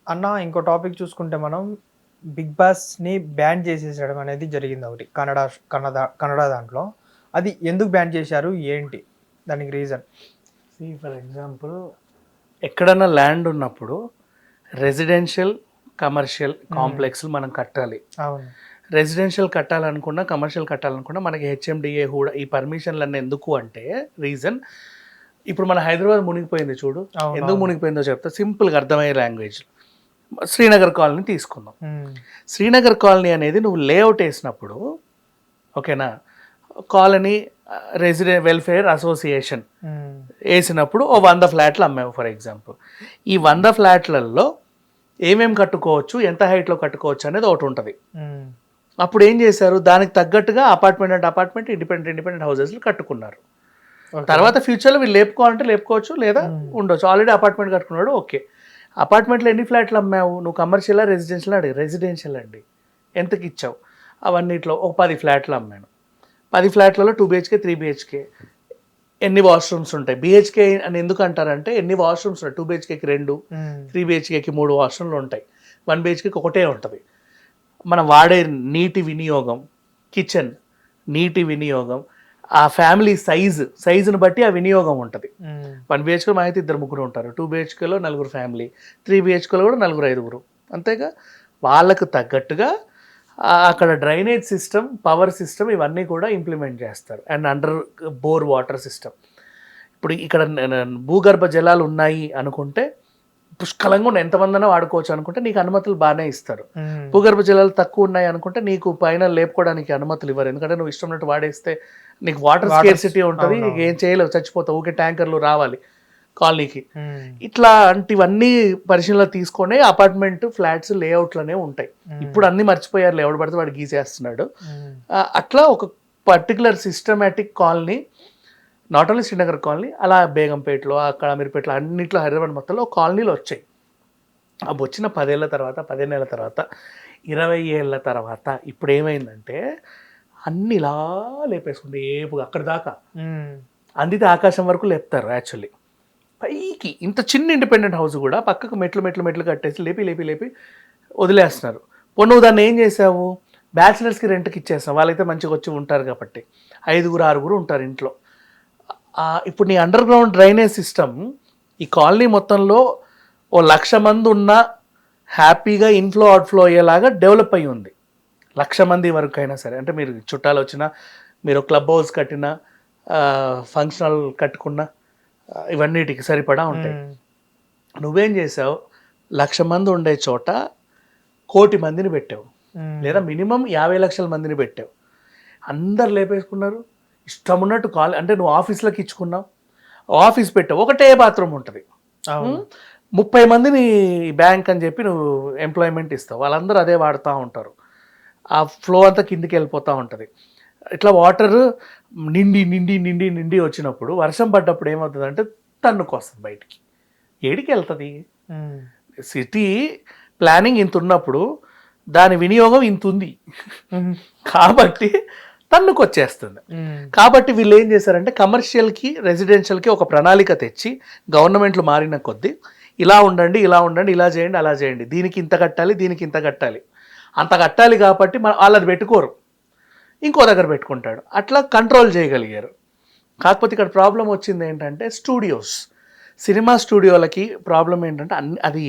అన్న ఇంకో టాపిక్ చూసుకుంటే మనం బిగ్ బాస్ని బ్యాన్ చేసేసడం అనేది జరిగింది ఒకటి కన్నడ దాంట్లో. అది ఎందుకు బ్యాన్ చేశారు, ఏంటి దానికి రీజన్? ఫర్ ఎగ్జాంపుల్ ఎక్కడన్నా ల్యాండ్ ఉన్నప్పుడు రెసిడెన్షియల్ కమర్షియల్ కాంప్లెక్స్లు మనం కట్టాలి. అవును. రెసిడెన్షియల్ కట్టాలనుకున్నా కమర్షియల్ కట్టాలనుకున్నా మనకి హెచ్ఎండిఏ కూడా ఈ పర్మిషన్లన్నీ ఎందుకు అంటే రీజన్, ఇప్పుడు మన హైదరాబాద్ మునిగిపోయింది చూడు, ఎందుకు మునిగిపోయిందో చెప్తా సింపుల్గా అర్థమయ్యే లాంగ్వేజ్. శ్రీనగర్ కాలనీ తీసుకుందాం. శ్రీనగర్ కాలనీ అనేది నువ్వు లేఅవుట్ వేసినప్పుడు, ఓకేనా, కాలనీ వెల్ఫేర్ అసోసియేషన్ వేసినప్పుడు 100 ఫ్లాట్లు అమ్మావు ఫర్ ఎగ్జాంపుల్. ఈ 100 ఫ్లాట్లలో ఏమేమి కట్టుకోవచ్చు, ఎంత హైట్లో కట్టుకోవచ్చు అనేది ఒకటి ఉంటుంది. అప్పుడు ఏం చేశారు, దానికి తగ్గట్టుగా అపార్ట్మెంట్ ఇండిపెండెంట్ హౌసెస్లు కట్టుకున్నారు. తర్వాత ఫ్యూచర్లో వీళ్ళు లేపుకోవాలంటే లేపుకోవచ్చు, లేదా ఉండొచ్చు. ఆల్రెడీ అపార్ట్మెంట్ కట్టుకున్నాడు, ఓకే. అపార్ట్మెంట్లో ఎన్ని ఫ్లాట్లు అమ్మావు నువ్వు, కమర్షియల్ రెసిడెన్షియల్ అడిగి, రెసిడెన్షియల్ అండి ఎంతకి ఇచ్చావు, అవన్నిట్లో ఒక 10 ఫ్లాట్లు అమ్మాను. 10 ఫ్లాట్లలో 2 BHK 3 BHK ఎన్ని వాష్రూమ్స్ ఉంటాయి? బిహెచ్కే అని ఎందుకు అంటారంటే ఎన్ని వాష్రూమ్స్ ఉంటాయి, 2 BHKకి 2, 3 BHKకి 3 వాష్రూమ్లు ఉంటాయి, 1 BHKకి ఒకటే ఉంటుంది. మనం వాడే నీటి వినియోగం, కిచెన్ నీటి వినియోగం, ఆ ఫ్యామిలీ సైజుని బట్టి ఆ వినియోగం ఉంటుంది. 1 BHK మా అయితే 2-3 ఉంటారు, 2 BHKలో 4 ఫ్యామిలీ, 3 BHKలో కూడా 4-5. అంతేగా, వాళ్ళకు తగ్గట్టుగా అక్కడ డ్రైనేజ్ సిస్టమ్, పవర్ సిస్టమ్ ఇవన్నీ కూడా ఇంప్లిమెంట్ చేస్తారు. And under bore water system. ఇప్పుడు ఇక్కడ భూగర్భ జలాలు ఉన్నాయి అనుకుంటే పుష్కలంగా ఉన్న ఎంతమందైనా వాడుకోవచ్చు అనుకుంటే నీకు అనుమతులు బాగానే ఇస్తారు. భూగర్భ జలాలు తక్కువ ఉన్నాయి అనుకుంటే నీకు పైన లేపుకోవడానికి అనుమతులు ఇవ్వరు. ఎందుకంటే నువ్వు ఇష్టం ఉన్నట్టు వాడేస్తే నీకు వాటర్ స్కేర్సిటీ ఉంటుంది, నీకు ఏం చేయలేవు, చచ్చిపోతావు. ఊకే ట్యాంకర్లు రావాలి కాలనీకి. ఇట్లాంటివన్నీ పరిశీలన తీసుకొని అపార్ట్మెంట్ ఫ్లాట్స్ లేఅవుట్లనే ఉంటాయి. ఇప్పుడు అన్ని మర్చిపోయారు, లేఅవుట్ పడితే వాడు గీసేస్తున్నాడు. అట్లా ఒక particular systematic colony, not only Srinagar colony, అలా బేగంపేటలో, అక్కడ అమీర్పేటలో, అన్నింటిలో హైదరాబాద్ మొత్తంలో కాలనీలు వచ్చాయి. అవి వచ్చిన 10 ఏళ్ళ తర్వాత, 15 ఏళ్ళ తర్వాత, 20 ఏళ్ళ తర్వాత ఇప్పుడు ఏమైందంటే అన్ని ఇలా లేపేసుకుంటే ఏపుగా అక్కడ దాకా అందితే ఆకాశం వరకు లేపుతారు. యాక్చువల్లీ పైకి ఇంత చిన్న ఇండిపెండెంట్ హౌస్ కూడా పక్కకు మెట్లు కట్టేసి లేపి వదిలేస్తున్నారు. నువ్వు దాన్ని ఏం చేసావు, బ్యాచిలర్స్కి రెంట్కి ఇచ్చేస్తావు. వాళ్ళైతే మంచిగా వచ్చి ఉంటారు కాబట్టి 5-6 ఉంటారు ఇంట్లో. ఇప్పుడు నీ అండర్ గ్రౌండ్ డ్రైనేజ్ సిస్టమ్ ఈ కాలనీ మొత్తంలో 1,00,000 మంది ఉన్నా హ్యాపీగా ఇన్ఫ్లో అవుట్ఫ్లో అయ్యేలాగా డెవలప్ అయ్యి ఉంది. 1,00,000 మంది వరకు అయినా సరే, అంటే మీరు చుట్టాలు వచ్చినా, మీరు క్లబ్ హౌస్ కట్టినా, ఫంక్షన్ హాల్ కట్టుకున్నా, ఇవన్నిటికి సరిపడా ఉంటాయి. నువ్వేం చేసావు, 1,00,000 మంది ఉండే చోట 1,00,00,000 మందిని పెట్టావు, లేదా మినిమం 50 లక్షల మందిని పెట్టావు. అందరు లేపేసుకున్నారు, ఇష్టం ఉన్నట్టు అంటే నువ్వు ఆఫీస్లోకి ఇచ్చుకున్నావు, ఆఫీస్ పెట్టావు, ఒకటే బాత్రూమ్ ఉంటుంది, 30 మందిని బ్యాంక్ అని చెప్పి నువ్వు ఎంప్లాయ్మెంట్ ఇస్తావు, వాళ్ళందరూ అదే వాడుతూ ఉంటారు. ఆ ఫ్లో అంతా కిందికి వెళ్ళిపోతూ ఉంటుంది. ఇట్లా వాటర్ నిండి వచ్చినప్పుడు, వర్షం పడ్డప్పుడు ఏమవుతుంది అంటే తన్నుకొస్తుంది బయటికి. ఏడికి వెళ్తుంది? సిటీ ప్లానింగ్ ఇంత ఉన్నప్పుడు దాని వినియోగం ఇంత ఉంది కాబట్టి తన్నుకొచ్చేస్తుంది. కాబట్టి వీళ్ళు ఏం చేశారంటే కమర్షియల్కి రెసిడెన్షియల్కి ఒక ప్రణాళిక తెచ్చి, గవర్నమెంట్లు మారిన కొద్దీ ఇలా ఉండండి, ఇలా చేయండి, అలా చేయండి, దీనికి ఇంత కట్టాలి, అంత కట్టాలి కాబట్టి వాళ్ళది పెట్టుకోరు, ఇంకో దగ్గర పెట్టుకుంటాడు. అట్లా కంట్రోల్ చేయగలిగారు. కాకపోతే ఇక్కడ ప్రాబ్లం వచ్చింది ఏంటంటే సినిమా స్టూడియోలకి ప్రాబ్లం ఏంటంటే అది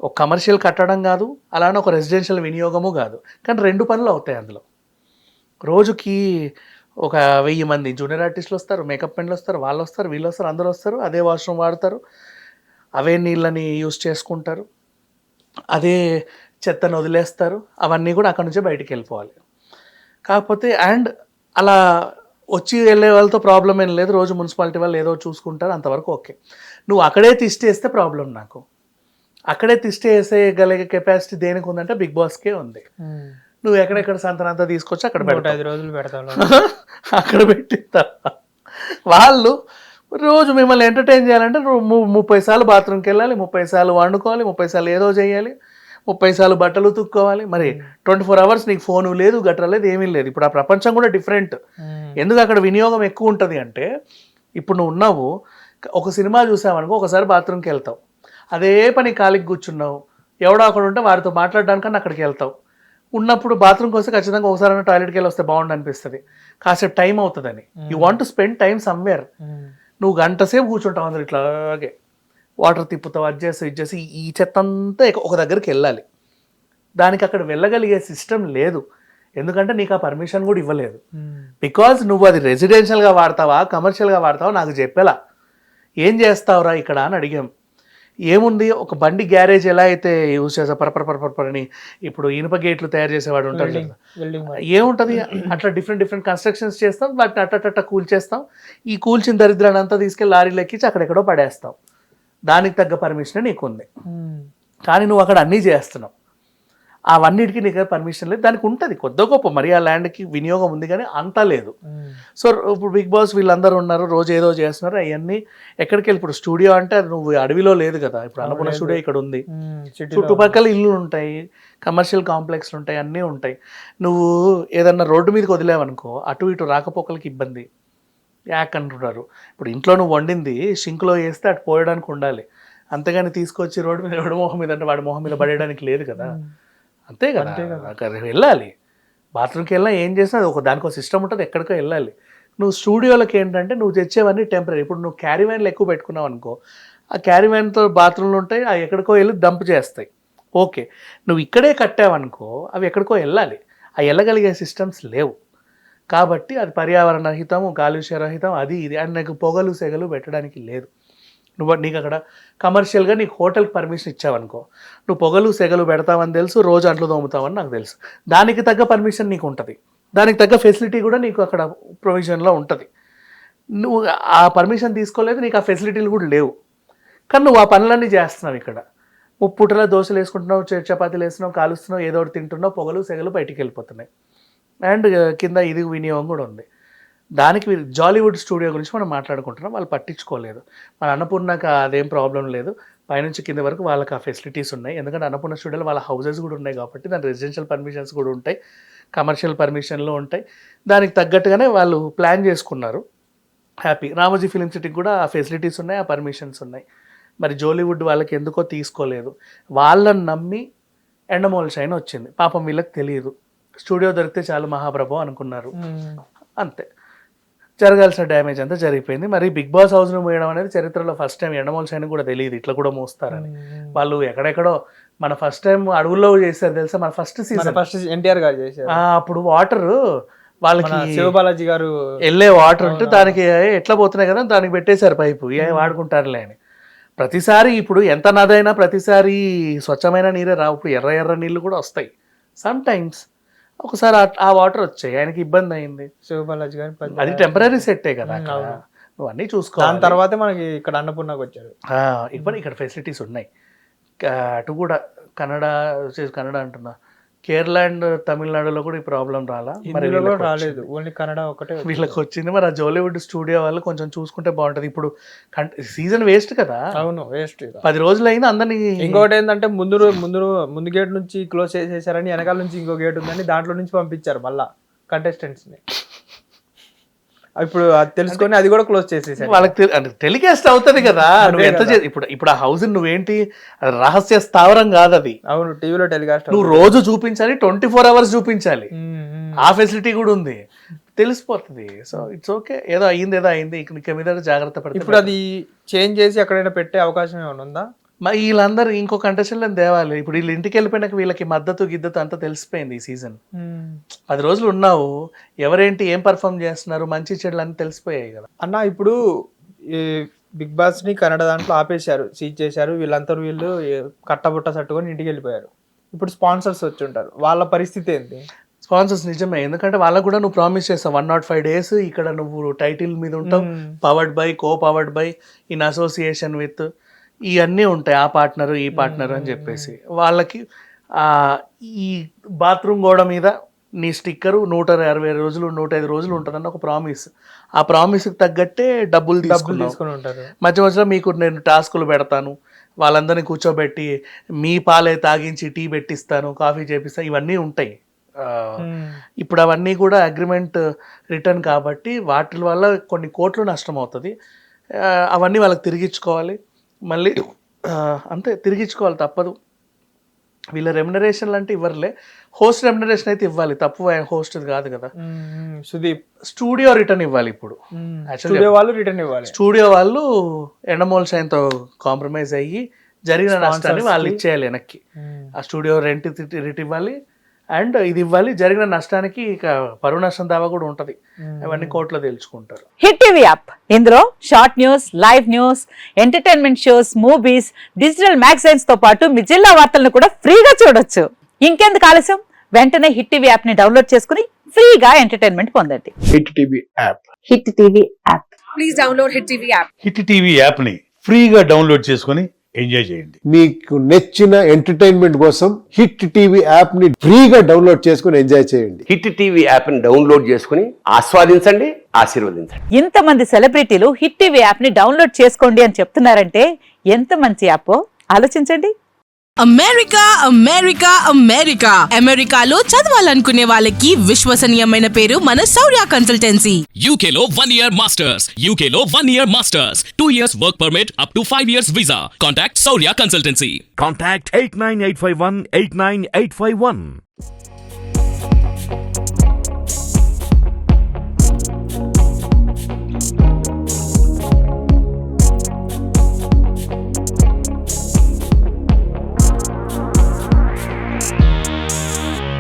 ఒక కమర్షియల్ కట్టడం కాదు, అలానే ఒక రెసిడెన్షియల్ వినియోగము కాదు, కానీ 2 పనులు అవుతాయి అందులో. రోజుకి ఒక 1000 మంది జూనియర్ ఆర్టిస్టులు వస్తారు, మేకప్ మెన్లు వస్తారు, వాళ్ళు వస్తారు, వీళ్ళు వస్తారు, అందరూ వస్తారు, అదే వాష్రూమ్ వాడతారు, అవే నీళ్ళని యూజ్ చేసుకుంటారు, అదే చెత్తను వదిలేస్తారు, అవన్నీ కూడా అక్కడి నుంచే బయటికి వెళ్ళిపోవాలి. కాకపోతే అలా వచ్చి వెళ్ళే వాళ్ళతో ప్రాబ్లం ఏం లేదు, రోజు మున్సిపాలిటీ వాళ్ళు ఏదో చూసుకుంటారు, అంతవరకు ఓకే. నువ్వు అక్కడే తిష్టేస్తే ప్రాబ్లం. నాకు అక్కడే తిష్టేసేయగలిగే కెపాసిటీ దేనికి ఉందంటే బిగ్ బాస్కే ఉంది. నువ్వు ఎక్కడెక్కడ సంతనంతా తీసుకొచ్చి అక్కడ 5 రోజులు పెడతావు, అక్కడ పెట్టిస్తా. వాళ్ళు రోజు మిమ్మల్ని ఎంటర్టైన్ చేయాలంటే 30 సార్లు బాత్రూమ్కి వెళ్ళాలి, 30 సార్లు వండుకోవాలి, 30 సార్లు ఏదో చేయాలి, 30 సార్లు బట్టలు ఉతుక్కోవాలి. మరి 24 అవర్స్ నీకు ఫోను లేదు, గట్ర లేదు, ఏమీ లేదు. ఇప్పుడు ఆ ప్రపంచం కూడా డిఫరెంట్. ఎందుకు అక్కడ వినియోగం ఎక్కువ ఉంటుంది అంటే, ఇప్పుడు నువ్వు ఉన్నావు, ఒక సినిమా చూసావనుకో, ఒకసారి బాత్రూమ్కి వెళ్తావు, అదే పని ఖాళీకి కూర్చున్నావు, ఎవడో అక్కడ ఉంటే వారితో మాట్లాడడానికన్నా అక్కడికి వెళ్తావు. ఉన్నప్పుడు బాత్రూమ్కి వస్తే ఖచ్చితంగా ఒకసారి టాయిలెట్కి వెళ్ళి వస్తే బాగుండు అనిపిస్తుంది, కాసేపు టైం అవుతుందని. You want to spend time somewhere. నువ్వు గంట సేపు కూర్చుంటావు అందరు ఇట్లాగే, వాటర్ తిప్పుతావు, అది చేసి ఇది చేసి, ఈ చెత్త అంతా ఒక దగ్గరికి వెళ్ళాలి. దానికి అక్కడ వెళ్ళగలిగే సిస్టమ్ లేదు, ఎందుకంటే నీకు ఆ పర్మిషన్ కూడా ఇవ్వలేదు. బికాజ్ నువ్వు అది రెసిడెన్షియల్గా వాడతావా కమర్షియల్గా వాడతావా నాకు చెప్పేలా. ఏం చేస్తావురా ఇక్కడ అని అడిగాం. ఏముంది, ఒక బండి గ్యారేజ్ ఎలా అయితే యూజ్ చేస్తా పరపరని ఇప్పుడు ఇనుప గేట్లు తయారు చేసేవాడు ఉంటాడు కదా, ఏముంటుంది అట్లా డిఫరెంట్ కన్స్ట్రక్షన్స్ చేస్తాం, వాటిని అట్ట కూల్ చేస్తాం. ఈ కూల్చిన దరిద్రాన్ని అంతా తీసుకెళ్ళి లారీలు ఎక్కించి అక్కడెక్కడో పడేస్తాం. దానికి తగ్గ పర్మిషన్ నీకు ఉంది, కానీ నువ్వు అక్కడ అన్నీ చేస్తున్నావు. అవన్నిటికీ నీకు పర్మిషన్ లేదు. దానికి ఉంటుంది కొద్ది గొప్ప, మరి ఆ ల్యాండ్కి వినియోగం ఉంది కానీ అంతా లేదు. సో ఇప్పుడు బిగ్ బాస్ వీళ్ళందరూ ఉన్నారు, రోజు ఏదో చేస్తున్నారు. అవన్నీ ఎక్కడికి వెళ్ళి, ఇప్పుడు స్టూడియో అంటే నువ్వు అడవిలో లేదు కదా, ఇప్పుడు అన్నపూర్ణ స్టూడియో ఇక్కడ ఉంది, చుట్టుపక్కల ఇల్లు ఉంటాయి, కమర్షియల్ కాంప్లెక్స్లు ఉంటాయి, అన్నీ ఉంటాయి. నువ్వు ఏదన్నా రోడ్డు మీదకి వదిలేవనుకో అటు ఇటు రాకపోకలకి ఇబ్బంది, యాక్ అంటున్నారు. ఇప్పుడు ఇంట్లో నువ్వు వండింది షింక్లో వేస్తే అటు పోయడానికి ఉండాలి, అంతేగాని తీసుకొచ్చి రోడ్డు మీద ఎవడి మొహం మీద అంటే వాడి మొహం మీద పడేయడానికి లేదు కదా. అంతే కదా, వెళ్ళాలి. బాత్రూమ్కి వెళ్ళినా ఏం చేసినా అది దానికి ఒక సిస్టమ్ ఉంటుంది, ఎక్కడికో వెళ్ళాలి. నువ్వు స్టూడియోలకి ఏంటంటే నువ్వు తెచ్చేవన్నీ టెంపరీ. ఇప్పుడు నువ్వు క్యారీ వ్యాన్లు ఎక్కువ పెట్టుకున్నావు అనుకో, ఆ క్యారీ వ్యాన్తో బాత్రూమ్లు ఉంటాయి, అవి ఎక్కడికో వెళ్ళి డంప్ చేస్తాయి. ఓకే, నువ్వు ఇక్కడే కట్టావనుకో అవి ఎక్కడికో వెళ్ళాలి, అవి వెళ్ళగలిగే సిస్టమ్స్ లేవు. కాబట్టి అది పర్యావరణ రహితం, కాలుష్య రహితం, అది ఇది అని నాకు పొగలు సెగలు పెట్టడానికి లేదు. నీకు అక్కడ కమర్షియల్గా నీకు హోటల్కి పర్మిషన్ ఇచ్చావనుకో, నువ్వు పొగలు సెగలు పెడతావని తెలుసు, రోజు అంట్లు తోముతావని నాకు తెలుసు. దానికి తగ్గ పర్మిషన్ నీకు ఉంటుంది, దానికి తగ్గ ఫెసిలిటీ కూడా నీకు అక్కడ ప్రొవిజన్లో ఉంటుంది. నువ్వు ఆ పర్మిషన్ తీసుకోలేదు, నీకు ఆ ఫెసిలిటీలు కూడా లేవు, కానీ నువ్వు ఆ పనులన్నీ చేస్తున్నావు. ఇక్కడ ముప్పుటలా దోశలు వేసుకుంటున్నావు, చపాతీలు వేస్తున్నావు, కాలుస్తున్నావు, ఏదో ఒకటి తింటున్నావు, పొగలు సెగలు బయటికి వెళ్ళిపోతున్నాయి. అండ్ కింద ఇది వినియోగం కూడా ఉంది. దానికి జాలీవుడ్ స్టూడియో గురించి మనం మాట్లాడుకుంటున్నాం, వాళ్ళు పట్టించుకోలేదు. మన అన్నపూర్ణకు అదేం ప్రాబ్లం లేదు, పైనుంచి కింద వరకు వాళ్ళకి ఆ ఫెసిలిటీస్ ఉన్నాయి. ఎందుకంటే అన్నపూర్ణ స్టూడియోలో వాళ్ళ హౌసెస్ కూడా ఉన్నాయి కాబట్టి దాని రెసిడెన్షియల్ పర్మిషన్స్ కూడా ఉంటాయి, కమర్షియల్ పర్మిషన్లు ఉంటాయి. దానికి తగ్గట్టుగానే వాళ్ళు ప్లాన్ చేసుకున్నారు, హ్యాపీ. రామోజీ ఫిలిం సిటీకి కూడా ఆ ఫెసిలిటీస్ ఉన్నాయి, ఆ పర్మిషన్స్ ఉన్నాయి. మరి జాలీవుడ్ వాళ్ళకి ఎందుకో తీసుకోలేదు. వాళ్ళని నమ్మి ఎండమోల్ షైన్ వచ్చింది. పాపం వీళ్ళకి తెలియదు, స్టూడియో దొరికితే చాలు మహాప్రభు అనుకున్నారు, అంతే. జరగాల్సిన డ్యామేజ్ అంతా జరిగిపోయింది. మరి బిగ్ బాస్ హౌస్ను మోయడం అనేది చరిత్రలో ఫస్ట్ టైం. ఎండమోల్ షైన్ కూడా తెలియదు ఇట్లా కూడా మోస్తారని. వాళ్ళు ఎక్కడెక్కడో మన ఫస్ట్ టైం అడవుల్లో చేశారు తెలుసా, మన ఫస్ట్ సీజన్ ఫస్ట్ ఎన్టీఆర్ గారు చేశారు. అప్పుడు వాటర్ వాళ్ళకి శివబాలాజీ గారు వెళ్ళే వాటర్ ఉంటే దానికి ఎట్లా పోతున్నాయి కదా దానికి పెట్టేశారు పైపు, వాడుకుంటారులే అని. ప్రతిసారి ఇప్పుడు ఎంత నదైనా ప్రతిసారి స్వచ్ఛమైన నీరే రావు, ఇప్పుడు ఎర్ర ఎర్ర నీళ్ళు కూడా వస్తాయి సమ్ టైమ్స్. ఒకసారి ఆ వాటర్ వచ్చాయి, ఆయనకి ఇబ్బంది అయింది. శివబాలాజీ గారు అది టెంపరీ సెట్టే కదా, నువ్వు అన్నీ చూసుకో. దాని తర్వాతే మనకి ఇక్కడ అన్నపూర్ణకు వచ్చారు. ఇప్పుడు ఇక్కడ ఫెసిలిటీస్ ఉన్నాయి. అటు కూడా కన్నడ అంటున్నా, కేరళ అండ్ తమిళనాడులో కూడా ఈ ప్రాబ్లం రాలేదు, ఓన్లీ కన్నడ ఒకటే వీళ్ళకి వచ్చింది. మరి ఆ జాలీవుడ్ స్టూడియో వాళ్ళు కొంచెం చూసుకుంటే బాగుంటుంది. ఇప్పుడు సీజన్ వేస్ట్ కదా. అవును, వేస్ట్. 10 రోజులు అయింది అందరినీ. ఇంకోటి ఏంటంటే ముందు గేట్ నుంచి క్లోజ్ చేసేసారని, వెనకాల నుంచి ఇంకో గేట్ ఉందని దాంట్లో నుంచి పంపించారు మళ్ళా కంటెస్టెంట్స్ ని. ఇప్పుడు అది తెలుసుకొని అది కూడా క్లోజ్ చేసేసారు. వాళ్ళకి టెలికాస్ట్ అవుతుంది కదా, నువ్వు ఎంత ఇప్పుడు ఆ హౌస్ నువ్వేంటి రహస్య స్థావరం కాదు అది. అవును, టీవీలో టెలికాస్ట్ నువ్వు రోజు చూపించాలి, 24 hours చూపించాలి, ఆ ఫెసిలిటీ కూడా ఉంది, తెలిసిపోతుంది. సో ఇట్స్ ఓకే, ఏదో అయింది ఇక మీద జాగ్రత్త పడుతుంది. ఇప్పుడు అది చేంజ్ చేసి ఎక్కడైనా పెట్టే అవకాశం ఏమైనా ఉందా? మరి వీళ్ళందరూ ఇంకో కంటెస్టెంట్లను తేవాలి. ఇప్పుడు వీళ్ళు ఇంటికి వెళ్ళిపోయినాక వీళ్ళకి మద్దతు గిద్దతు అంతా తెలిసిపోయింది. ఈ సీజన్ 10 రోజులు ఉన్నావు, ఎవరేంటి ఏం పర్ఫామ్ చేస్తున్నారు, మంచి చెడులు అన్నీ తెలిసిపోయాయి కదా అన్న. ఇప్పుడు బిగ్ బాస్ ని కన్నడ దాంట్లో ఆపేశారు, సీజ్ చేశారు, వీళ్ళు కట్టబుట్ట సట్టుకొని ఇంటికి వెళ్ళిపోయారు. ఇప్పుడు స్పాన్సర్స్ వచ్చి ఉంటారు, వాళ్ళ పరిస్థితి ఏంటి? స్పాన్సర్స్ నిజమే, ఎందుకంటే వాళ్ళకు కూడా నువ్వు ప్రామిస్ చేస్తావు 105 days ఇక్కడ నువ్వు టైటిల్ మీద ఉంటావు, powered by co-powered by in association with ఇవన్నీ ఉంటాయి, ఆ పార్ట్నర్ ఈ పార్ట్నర్ అని చెప్పేసి. వాళ్ళకి ఈ బాత్రూమ్ గోడ మీద నీ స్టిక్కరు 160 రోజులు 105 రోజులు ఉంటుందని ఒక ప్రామిస్. ఆ ప్రామిస్కి తగ్గట్టే డబ్బులు తీసుకుని ఉంటారు. మధ్య మీకు నేను టాస్కులు పెడతాను, వాళ్ళందరినీ కూర్చోబెట్టి మీ పాలే తాగించి టీ పెట్టిస్తాను, కాఫీ చేపిస్తాను, ఇవన్నీ ఉంటాయి. ఇప్పుడు అవన్నీ కూడా అగ్రిమెంట్ రిటర్న్ కాబట్టి వాటి వల్ల కొన్ని కోట్లు నష్టం అవుతుంది. అవన్నీ వాళ్ళకి తిరిగిచ్చుకోవాలి, మళ్ళీ అంతే తిరిగిచ్చుకోవాలి, తప్పదు. వీళ్ళ రెమ్యునరేషన్ అంటే ఇవ్వరులే, హోస్ట్ రెమ్యునరేషన్ అయితే ఇవ్వాలి, తప్పు హోస్ట్ కాదు కదా. సుదీప్ స్టూడియో రిటర్న్ ఇవ్వాలి ఇప్పుడు. స్టూడియో వాళ్ళు రిటర్న్ ఇవ్వాలి. స్టూడియో వాళ్ళు ఎండమోల్ షైన్తో కాంప్రమైజ్ అయ్యి జరిగిన నష్టాన్ని వాళ్ళు ఇచ్చేయాలి వెనక్కి. ఆ స్టూడియో రెంట్ ఇవ్వాలి అండ్ ఇది ఇవ్వాలి. జరిగిన నష్టానికి ఇక పరువు నష్టం దావా కూడా ఉంటది, అవన్నీ కోర్టులో తెలుసుకుంటారు. హిట్ టీవీ యాప్, ఇందులో short news, live news, entertainment shows, movies, digital magazines తో పాటు మీ జిల్లా వార్తలను కూడా ఫ్రీగా చూడొచ్చు. ఇంకెందుకు ఆలస్యం, వెంటనే హిట్ టీవీ యాప్ ని డౌన్లోడ్ చేసుకుని ఫ్రీగా ఎంటర్టైన్మెంట్ పొందండి. Hit TV app. Hit TV app. Please download hit TV app. Hit TV యాప్ని ఫ్రీగా డౌన్లోడ్ చేసుకొని ఎంజాయ్ చేయండి. మీకు నచ్చిన ఎంటర్టైన్మెంట్ కోసం హిట్ టీవీ యాప్ ని ఫ్రీగా డౌన్లోడ్ చేసుకుని ఎంజాయ్ చేయండి. హిట్ టీవీ యాప్ని డౌన్లోడ్ చేసుకుని ఆస్వాదించండి, ఆశీర్వదించండి. ఇంతమంది సెలబ్రిటీలు హిట్ టీవీ యాప్ ని డౌన్లోడ్ చేసుకోండి అని చెప్తున్నారంటే ఎంత మంచి యాప్ ఆలోచించండి. అమెరికా అమెరికా అమెరికా అమెరికాలో చదవాలనుకునే వాళ్ళకి విశ్వసనీయమైన పేరు మన శౌర్య కన్సల్టెన్సీ. UK లో 1 year masters. UK లో 1 year masters. 2 years work permit up to 5 years visa. Contact Saurya Consultancy. Contact 89851 89851.